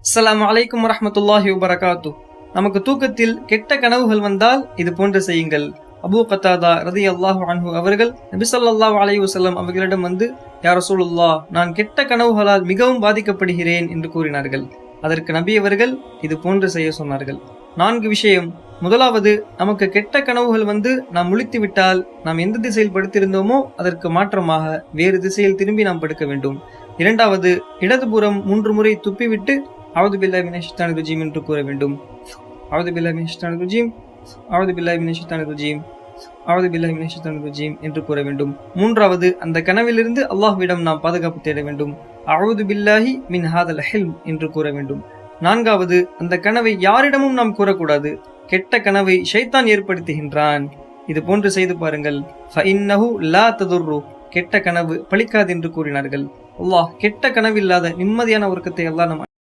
அஸ்ஸலாமு அலைக்கும் வரஹ்மத்துல்லாஹி வபரகாத்து. நமக்கு தூக்கத்தில் கெட்ட கனவுகள் வந்தால் இது போன்று செய்யுங்கள். அபூ கத்தாதா ரலியல்லாஹு அன்ஹு அவர்கள் நபி ஸல்லல்லாஹு அலைஹி வஸல்லம் அவர்களிடம் வந்து, யா ரசூலுல்லாஹ், நான் கெட்ட கனவுகளால் மிகவும் பாதிக்கப்படுகிறேன் என்று கூறினார்கள். அதற்கு நபி அவர்கள் இது போன்று செய்ய சொன்னார்கள். 4 விஷயம். முதலாவது, நமக்கு கெட்ட கனவுகள் வந்து நாம் முழித்து விட்டால் நாம் எந்த திசையில் படுத்திருந்தோமோ அதற்கு மாற்றமாக வேறு திசையில் திரும்பி நாம் படுக்க வேண்டும். இரண்டாவது, இடதுபுறம் 3 முறை துப்பிவிட்டு அவுது பில்லாஹி மினஷ் ஷைத்தானிர் ரஜீம் என்று கூற வேண்டும். அவுது பில்லாஹி மினஷ் ஷைத்தானிர் ரஜீம், அவுது பில்லாஹி மினஷ் ஷைத்தானிர் ரஜீம், அவுது பில்லாஹி மினஷ் ஷைத்தானிர் ரஜீம் என்று கூற வேண்டும். மூன்றாவது, அந்த கனவிலிருந்து அல்லாஹ்விடம் நாம் பாதுகாப்பு தேட வேண்டும். அவுது பில்லாஹி மின் ஹாதல் ஹில்ம் என்று கூற வேண்டும். நான்காவது, அந்த கனவை யாரிடமும் நாம் கூறக்கூடாது. கெட்ட கனவை ஷைத்தான் ஏற்படுத்துகின்றான். இது போன்று செய்து பாருங்கள். ஃபஇன்னஹு லா ததுர்ரு, கெட்ட கனவு பலிக்காது என்று கூறினார்கள். அல்லாஹ் கெட்ட கனவில்லாத நிம்மதியான உறக்கத்தை அல்லாஹ் நம்